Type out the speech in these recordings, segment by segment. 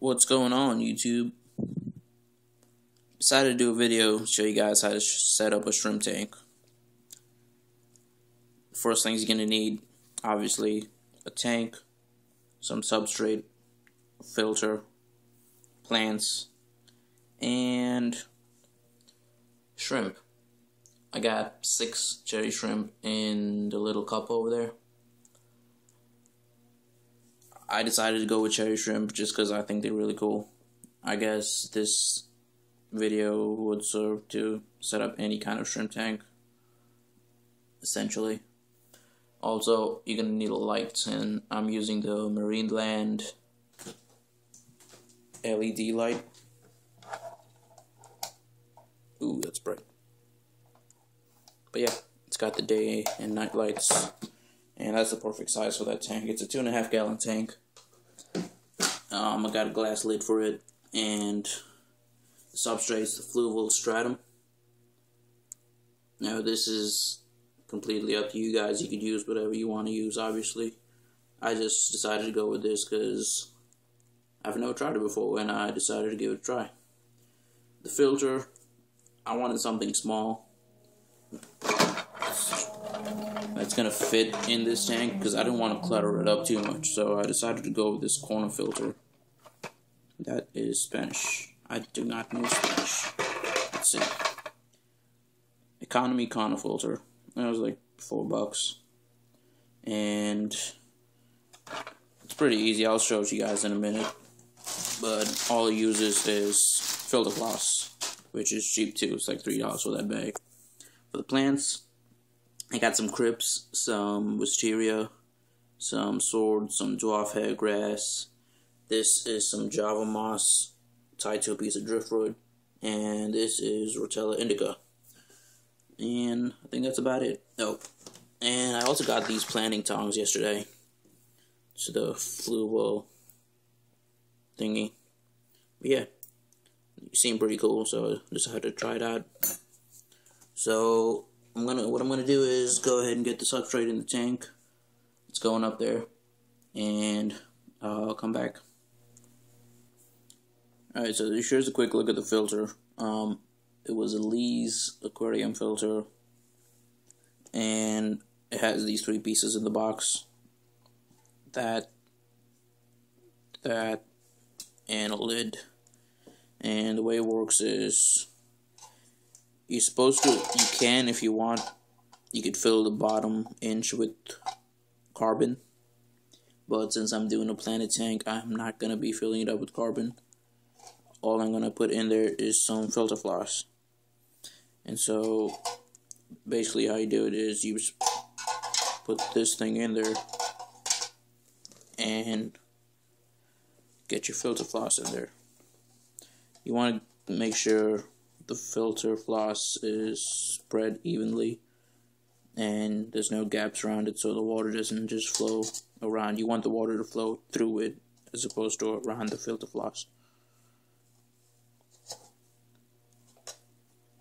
What's going on, YouTube? Decided to do a video to show you guys how to set up a shrimp tank. First things you're going to need, obviously, a tank, some substrate, filter, plants, and shrimp. I got 6 cherry shrimp in the little cup over there. I decided to go with cherry shrimp just because I think they're really cool. I guess this video would serve to set up any kind of shrimp tank, essentially. Also, you're gonna need a light, and I'm using the Marineland LED light. Ooh, that's bright. But yeah, it's got the day and night lights, and that's the perfect size for that tank. It's a 2.5 gallon tank. I got a glass lid for it, and the substrate is the Fluval Stratum. Now this is completely up to you guys. You could use whatever you want to use, obviously. I just decided to go with this because I've never tried it before, and I decided to give it a try. The filter, I wanted something small that's gonna fit in this tank because I didn't want to clutter it up too much. So I decided to go with this corner filter. That is Spanish. I do not know Spanish. That's it. Economy corner filter. That was like $4, and it's pretty easy. I'll show it you guys in a minute. But all it uses is filter floss, which is cheap too. It's like $3 for that bag. For the plants, I got some Crips, some Wisteria, some Sword, some Dwarf Hair Grass. This is some Java Moss tied to a piece of driftwood, and this is Rotella Indica. And I think that's about it. Oh, and I also got these planting tongs yesterday. So the Fluval thingy. But yeah, it seemed pretty cool, so I decided to try it out. So what I'm gonna do is go ahead and get the substrate in the tank. It's going up there, and I'll come back. Alright, so here's a quick look at the filter. It was a Lee's aquarium filter, and it has these 3 pieces in the box. That, and a lid. And the way it works is, you're supposed to, you can, if you want, you could fill the bottom inch with carbon. But since I'm doing a planted tank, I'm not going to be filling it up with carbon. All I'm going to put in there is some filter floss. And so, basically how you do it is you just put this thing in there and get your filter floss in there. You want to make sure the filter floss is spread evenly and there's no gaps around it, so the water doesn't just flow around. You want the water to flow through it as opposed to around the filter floss.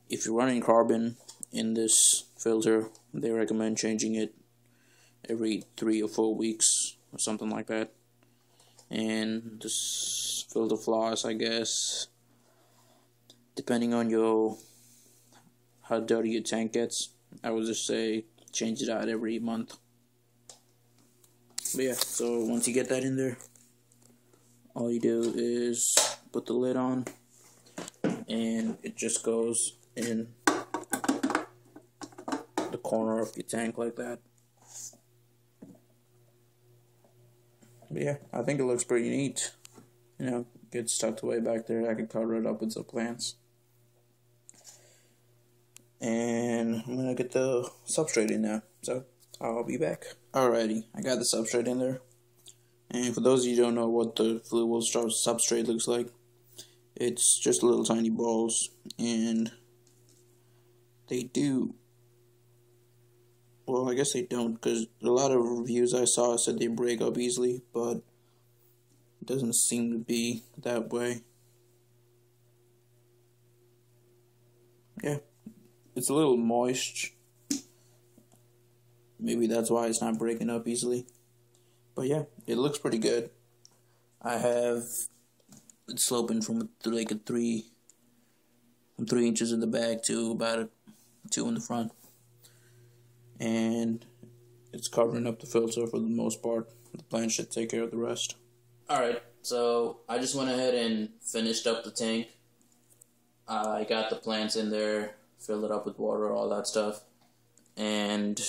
If you're running carbon in this filter, they recommend changing it every 3 or 4 weeks or something like that. And this filter floss, I guess, depending on how dirty your tank gets, I would just say change it out every month. But yeah, so once you get that in there, all you do is put the lid on, and it just goes in the corner of your tank like that. But yeah, I think it looks pretty neat. You know, gets tucked away back there. I could cover it up with some plants. And I'm gonna get the substrate in now, so I'll be back. Alrighty, I got the substrate in there. And for those of you who don't know what the Fluval substrate looks like, it's just little tiny balls, and they do, well, I guess they don't, because a lot of reviews I saw said they break up easily, but it doesn't seem to be that way. Yeah, it's a little moist. Maybe that's why it's not breaking up easily. But yeah, it looks pretty good. I have it's sloping from like from 3 inches in the back to about 2 in the front, and it's covering up the filter for the most part. The plant should take care of the rest. Alright, so I just went ahead and finished up the tank. I got the plants in there, filled it up with water, all that stuff, and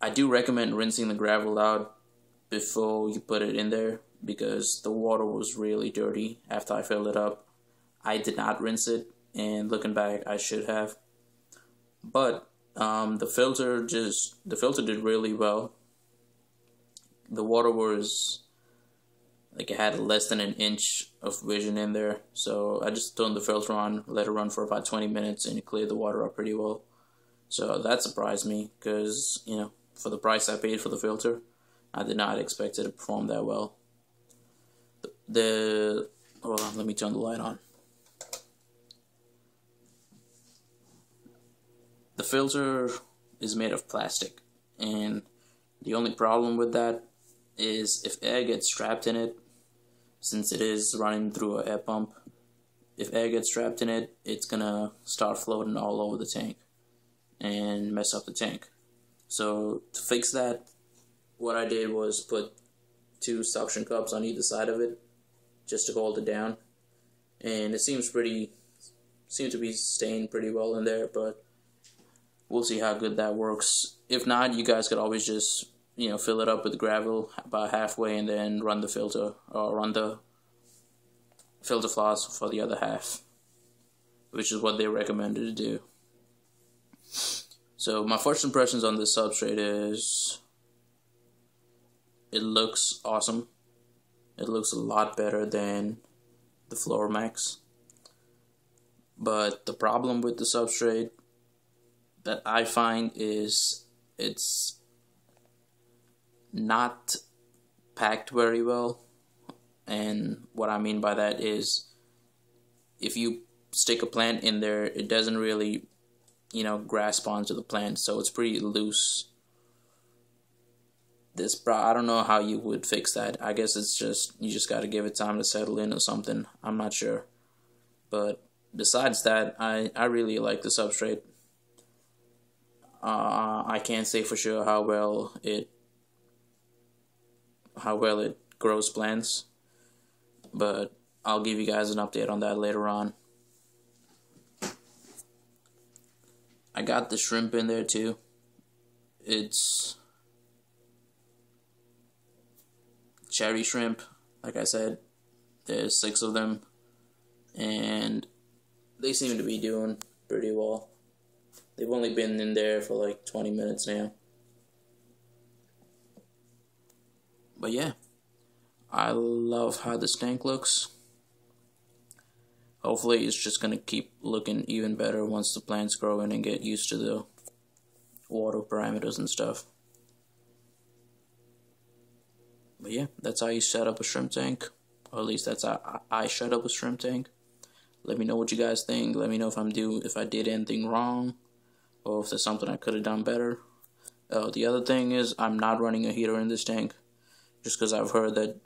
I do recommend rinsing the gravel out before you put it in there, because the water was really dirty after I filled it up. I did not rinse it, and looking back, I should have. But the filter did really well. The water was like, it had less than an inch of vision in there, so I just turned the filter on, let it run for about 20 minutes, and it cleared the water up pretty well. So that surprised me, because, you know, for the price I paid for the filter, I did not expect it to perform that well. Hold on, let me turn the light on. The filter is made of plastic, and the only problem with that is if air gets trapped in it, since it is running through an air pump, if air gets trapped in it, it's gonna start floating all over the tank and mess up the tank. So to fix that, what I did was put 2 suction cups on either side of it just to hold it down, and it seems to be staying pretty well in there, but we'll see how good that works. If not, you guys could always just, you know, fill it up with gravel about halfway and then run the filter, or run the filter floss for the other half, which is what they recommended to do. So my first impressions on this substrate is it looks awesome. It looks a lot better than the FloraMax. But the problem with the substrate that I find is it's not packed very well. And what I mean by that is, if you stick a plant in there, it doesn't really, you know, grasp onto the plant, so it's pretty loose. I don't know how you would fix that. I guess it's just, you just got to give it time to settle in or something. I'm not sure. But besides that, I really like the substrate. I can't say for sure how well it grows plants, but I'll give you guys an update on that later on. I got the shrimp in there too. It's cherry shrimp, like I said. There's 6 of them, and they seem to be doing pretty well. They've only been in there for like 20 minutes now. But yeah, I love how this tank looks. Hopefully it's just going to keep looking even better once the plants grow in and get used to the water parameters and stuff. But yeah, that's how you set up a shrimp tank. Or at least that's how I set up a shrimp tank. Let me know what you guys think. Let me know if I did anything wrong, or if there's something I could have done better. The other thing is, I'm not running a heater in this tank, just because I've heard that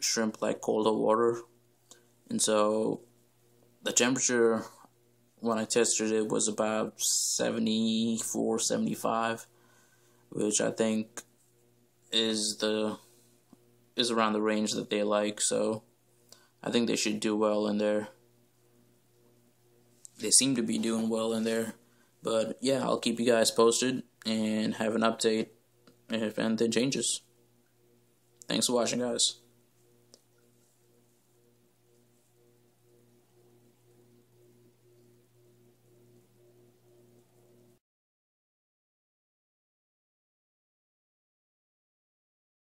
shrimp like colder water. And so the temperature when I tested it was about 74, 75, which I think is around the range that they like. So I think they should do well in there. They seem to be doing well in there. But yeah, I'll keep you guys posted and have an update if anything changes. Thanks for watching, guys.